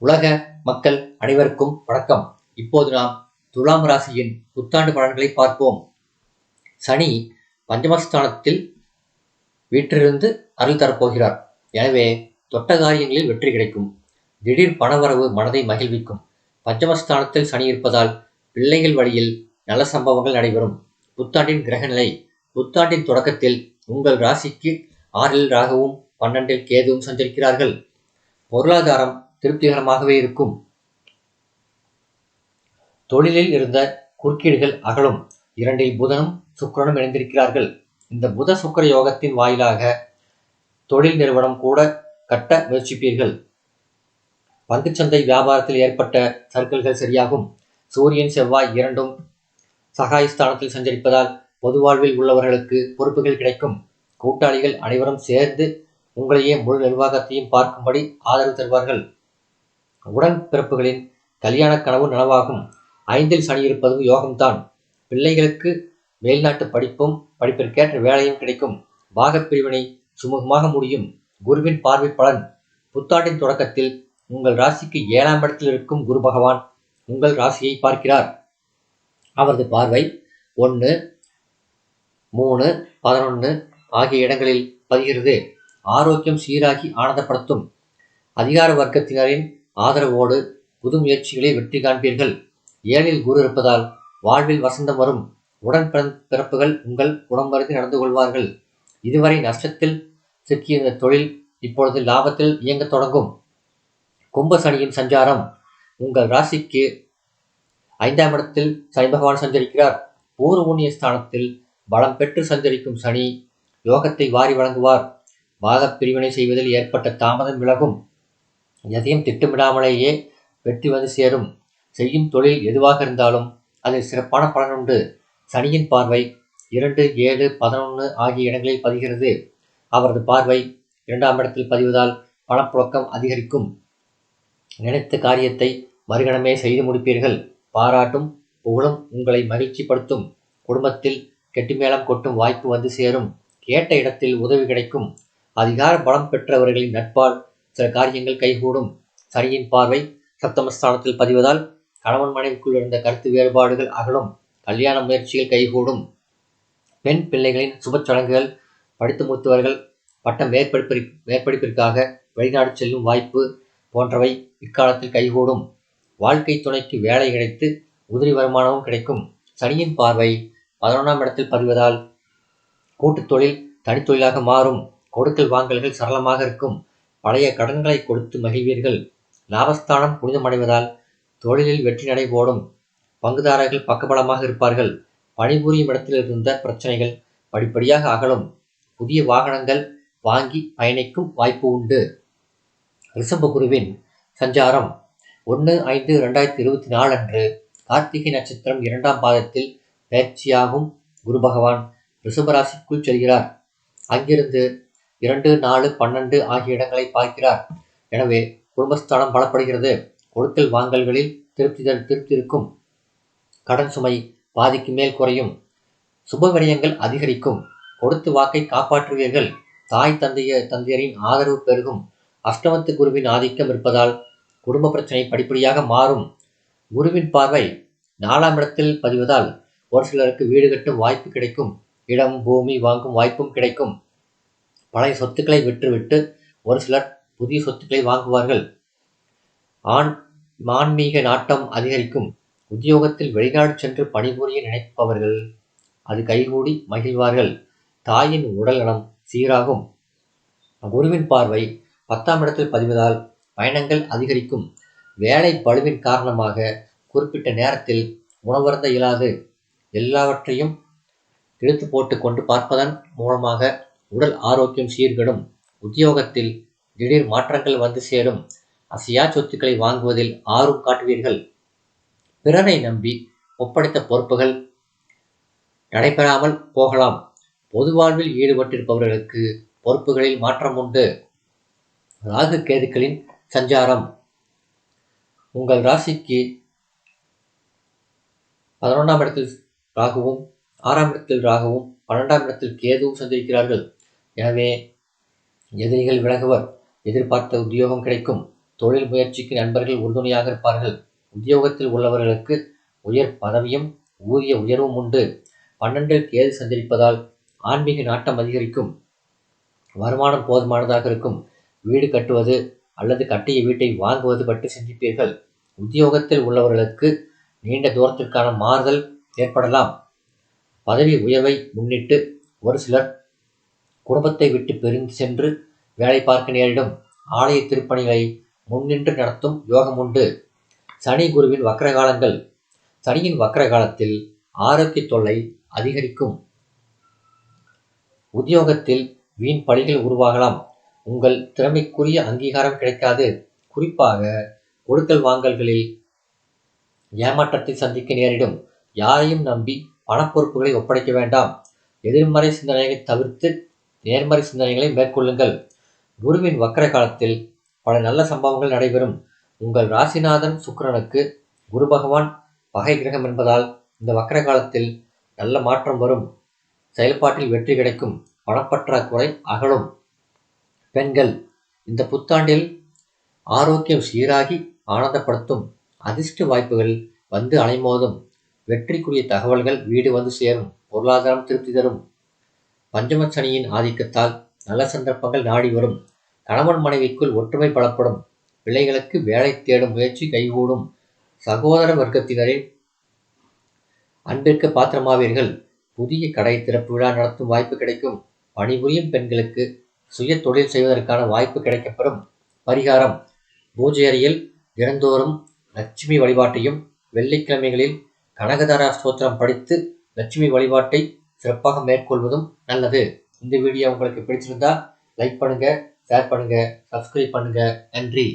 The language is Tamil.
உலக மக்கள் அனைவருக்கும் வணக்கம். இப்போது நாம் துலாம் ராசியின் புத்தாண்டு பலன்களை பார்ப்போம். சனி பஞ்சமஸ்தானத்தில் வீற்றிருந்து அருள் தரப்போகிறார். எனவே தொட்ட காரியங்களில் வெற்றி கிடைக்கும். திடீர் பணவரவு மனதை மகிழ்விக்கும். பஞ்சமஸ்தானத்தில் சனி இருப்பதால் பிள்ளைகள் வழியில் நல்ல சம்பவங்கள் நடைபெறும். புத்தாண்டின் கிரகநிலை. புத்தாண்டின் தொடக்கத்தில் உங்கள் ராசிக்கு 6இல் ராகுவும் 12இல் கேதுவும் சஞ்சரிக்கிறார்கள். பொருளாதாரம் திருப்திகரமாகவே இருக்கும். தொழிலில் இருந்த குறுக்கீடுகள் அகலும். 2இல் புதனும் சுக்கிரனும் இணைந்திருக்கிறார்கள். இந்த புத சுக்கிர யோகத்தின் வாயிலாக தொழில் நிறுவனம் கூட கட்ட முயற்சிப்பீர்கள். பங்குச்சந்தை வியாபாரத்தில் ஏற்பட்ட சர்க்கல்கள் சரியாகும். சூரியன் செவ்வாய் இரண்டும் சகாயஸ்தானத்தில் சஞ்சரிப்பதால் பொது வாழ்வில் உள்ளவர்களுக்கு பொறுப்புகள் கிடைக்கும். கூட்டாளிகள் அனைவரும் சேர்ந்து உங்களையே முழு நிர்வாகத்தையும் பார்க்கும்படி ஆதரவு தருவார்கள். உடன் பிறப்புகளின் கல்யாண கனவு நனவாகும். 5இல் சனி இருப்பதும் யோகம்தான். பிள்ளைகளுக்கு மேல்நாட்டு படிப்பிற்கேற்ற வேலையும் கிடைக்கும். பாகப்பிரிவினை சுமூகமாக முடியும். குருவின் பார்வை பலன். புத்தாண்டின் தொடக்கத்தில் உங்கள் ராசிக்கு 7ஆம் இடத்தில் இருக்கும் குரு பகவான் உங்கள் ராசியை பார்க்கிறார். அவரது பார்வை 1, 3, 11 ஆகிய இடங்களில் பதிகிறது. ஆரோக்கியம் சீராகி ஆனந்தப்படுத்தும். அதிகார வர்க்கத்தினரின் ஆதரவோடு புது முயற்சிகளில் வெற்றி காண்பீர்கள். 7இல் குரு இருப்பதால் வாழ்வில் வசந்தம் வரும். உடன் பிறப்புகள் உங்கள் குணமறிந்து நடந்து கொள்வார்கள். இதுவரை நஷ்டத்தில் சிக்கியிருந்த தொழில் இப்பொழுது லாபத்தில் இயங்க தொடங்கும். கும்ப சனியின் சஞ்சாரம். உங்கள் ராசிக்கு 5ஆம் இடத்தில் சனி பகவான் சஞ்சரிக்கிறார். பூர்வ புண்ணிய ஸ்தானத்தில் பலம் பெற்று சஞ்சரிக்கும் சனி யோகத்தை வாரி வழங்குவார். பாகப் பிரிவினை செய்வதில் ஏற்பட்ட தாமதம் விலகும். எதையும் திட்டமிடாமலேயே வெற்றி வந்து சேரும். செய்யும் தொழில் எதுவாக இருந்தாலும் அதில் சிறப்பான பலன் உண்டு. சனியின் பார்வை 2, 7, 11 ஆகிய இடங்களில் பதிகிறது. அவரது பார்வை 2ஆம் இடத்தில் பதிவதால் பணப்புழக்கம் அதிகரிக்கும். நினைத்த காரியத்தை மறுகணமே செய்து முடிப்பீர்கள். பாராட்டும் புகழும் உங்களை மகிழ்ச்சிப்படுத்தும். குடும்பத்தில் கெட்டிமேளம் கொட்டும் வாய்ப்பு வந்து சேரும். கேட்ட இடத்தில் உதவி கிடைக்கும். அதிகார பலம் பெற்றவர்களின் நட்பால் சில காரியங்கள் கைகூடும். சனியின் பார்வை சப்தமஸ்தானத்தில் பதிவதால் கணவன் மனைவிக்குள் இருந்த கருத்து வேறுபாடுகள் அகலும். கல்யாண முயற்சிகள் கைகூடும். பெண் பிள்ளைகளின் சுப சடங்குகள், படித்து முடித்தவர்கள் பட்ட மேற்படிப்பிற்காக வெளிநாடு செல்லும் வாய்ப்பு போன்றவை இக்காலத்தில் கைகூடும். வாழ்க்கை துணைக்கு வேலை கிடைத்து உதிரி வருமானமும் கிடைக்கும். சனியின் பார்வை 11ஆம் இடத்தில் பதிவதால் கூட்டுத் தொழில் தனித்தொழிலாக மாறும். கொடுக்கல் வாங்கல்கள் சரளமாக இருக்கும். பழைய கடன்களை கொடுத்து மகிழ்வீர்கள். லாபஸ்தானம் புனிதமடைவதால் தொழிலில் வெற்றி நடை போடும். பங்குதாரர்கள் பக்கபலமாக இருப்பார்கள். பணிபுரியும் இடத்தில் இருந்த பிரச்சனைகள் படிப்படியாக அகலும். புதிய வாகனங்கள் வாங்கி பயணிக்கும் வாய்ப்பு உண்டு. ரிஷப குருவின் சஞ்சாரம். 1/5/2024 அன்று கார்த்திகை நட்சத்திரம் 2ஆம் பாதத்தில் பயிற்சியாகும் குரு பகவான் ரிஷபராசிக்குள் செல்கிறார். அங்கிருந்து 2, 4, 12 ஆகிய இடங்களை பார்க்கிறார். எனவே குடும்பஸ்தானம் பலப்படுகிறது. கொடுக்கல் வாங்கல்களில் திருப்தி இருக்கும். கடன் சுமை பாதிக்கு மேல் குறையும். சுப விரயங்கள் அதிகரிக்கும். கொடுத்து வாக்கை காப்பாற்றுவீர்கள். தாய் தந்தையரின் ஆதரவு பெருகும். அஷ்டமத்து குருவின் ஆதிக்கம் இருப்பதால் குடும்ப பிரச்சனை படிப்படியாக மாறும். குருவின் பார்வை 4ஆம் இடத்தில் பதிவதால் ஒரு சிலருக்கு வீடு கட்டும் வாய்ப்பு கிடைக்கும். இடம் பூமி வாங்கும் வாய்ப்பும் கிடைக்கும். பழைய சொத்துக்களை விற்றுவிட்டு ஒரு சிலர் புதிய சொத்துக்களை வாங்குவார்கள். ஆன்மீக நாட்டம் அதிகரிக்கும். உத்தியோகத்தில் வெளிநாடு சென்று பணிபுரிய நினைப்பவர்கள் அது கைகூடி மகிழ்வார்கள். தாயின் உடல் நலம் சீராகும். குருவின் பார்வை 10ஆம் இடத்தில் பதிவதால் பயணங்கள் அதிகரிக்கும். வேலை பளுவின் காரணமாக குறிப்பிட்ட நேரத்தில் உணவருந்த இயலாது. எல்லாவற்றையும் இழுத்து போட்டு கொண்டு பார்ப்பதன் மூலமாக உடல் ஆரோக்கியம் சீர்கெடும். உத்தியோகத்தில் திடீர் மாற்றங்கள் வந்து சேரும். அசையா சொத்துக்களை வாங்குவதில் ஆர்வம் காட்டுவீர்கள். பிறரை நம்பி ஒப்படைத்த பொறுப்புகள் நடைபெறாமல் போகலாம். பொது வாழ்வில் ஈடுபட்டிருப்பவர்களுக்கு பொறுப்புகளில் மாற்றம் உண்டு. ராகு கேதுக்களின் சஞ்சாரம். உங்கள் ராசிக்கு 11ஆம் இடத்தில் ராகுவும் 6ஆம் இடத்தில் ராகுவும் 12ஆம் இடத்தில் கேதுவும் சந்திக்கிறார்கள். எனவே எதிரிகள் விலகுவர். எதிர்பார்த்த உத்தியோகம் கிடைக்கும். தொழில் முயற்சிக்கு நண்பர்கள் உறுதுணையாக இருப்பார்கள். உத்தியோகத்தில் உள்ளவர்களுக்கு உயர் பதவியும் ஊதிய உயர்வும் உண்டு. 12ல் கேது சஞ்சரிப்பதால் ஆன்மீக நாட்டம் அதிகரிக்கும். வருமானம் போதுமானதாக இருக்கும். வீடு கட்டுவது அல்லது கட்டிய வீட்டை வாங்குவது பற்றி சிந்திப்பீர்கள். உத்தியோகத்தில் உள்ளவர்களுக்கு நீண்ட தூரத்திற்கான மாறுதல் ஏற்படலாம். பதவி உயர்வை முன்னிட்டு ஒரு சிலர் குடும்பத்தை விட்டு பிரிந்து சென்று வேலை பார்க்க நேரிடும். ஆலய திருப்பணிகளை முன்னின்று நடத்தும் யோகம் உண்டு. சனி குருவின் வக்ரகாலங்கள். சனியின் வக்ர காலத்தில் ஆரோக்கிய தொல்லை அதிகரிக்கும். உத்தியோகத்தில் வீண் பழிகள் உருவாகலாம். உங்கள் திறமைக்குரிய அங்கீகாரம் கிடைக்காது. குறிப்பாக கொடுக்கல் வாங்கல்களில் ஏமாற்றத்தை சந்திக்க நேரிடும். யாரையும் நம்பி பணப்பொறுப்புகளை ஒப்படைக்க வேண்டாம். எதிர்மறை சிந்தனைகளை தவிர்த்து நேர்மறை சிந்தனைகளை மேற்கொள்ளுங்கள். குருவின் வக்ர காலத்தில் பல நல்ல சம்பவங்கள் நடைபெறும். உங்கள் ராசிநாதன் சுக்கிரனுக்கு குரு பகவான் பகை கிரகம் என்பதால் இந்த வக்ர காலத்தில் நல்ல மாற்றம் வரும். செயல்பாட்டில் வெற்றி கிடைக்கும். பணப்பற்றாக்குறை அகலும். பெண்கள், இந்த புத்தாண்டில் ஆரோக்கியம் சீராகி ஆனந்தப்படுத்தும். அதிர்ஷ்ட வாய்ப்புகள் வந்து அலைமோதும். வெற்றிக்குரிய தகவல்கள் வீடு வந்து சேரும். பொருளாதாரம் திருப்தி தரும். பஞ்சம சனியின் ஆதிக்கத்தால் நல்ல சந்தர்ப்பங்கள் நாடி வரும். கணவன் மனைவிக்குள் ஒற்றுமை பலப்படும். பிள்ளைகளுக்கு வேலை தேடும் முயற்சி கைகூடும். சகோதர வர்க்கத்தினரின் அன்பிற்கு பாத்திரமாவீர்கள். புதிய கடை திறப்பு விழா நடத்தும் வாய்ப்பு கிடைக்கும். பணிபுரியும் பெண்களுக்கு சுய தொழில் செய்வதற்கான வாய்ப்பு கிடைக்கப்பெறும். பரிகாரம்: பூஜை அறையில் தினந்தோறும் லட்சுமி வழிபாட்டையும் வெள்ளிக்கிழமைகளில் கனகதாரா ஸ்தோத்திரம் படித்து லட்சுமி வழிபாட்டை சிறப்பாக மேற்கொள்வதும் நல்லது. இந்த வீடியோ உங்களுக்கு பிடிச்சிருந்தா லைக் பண்ணுங்க, ஷேர் பண்ணுங்க, சப்ஸ்கிரைப் பண்ணுங்க. நன்றி.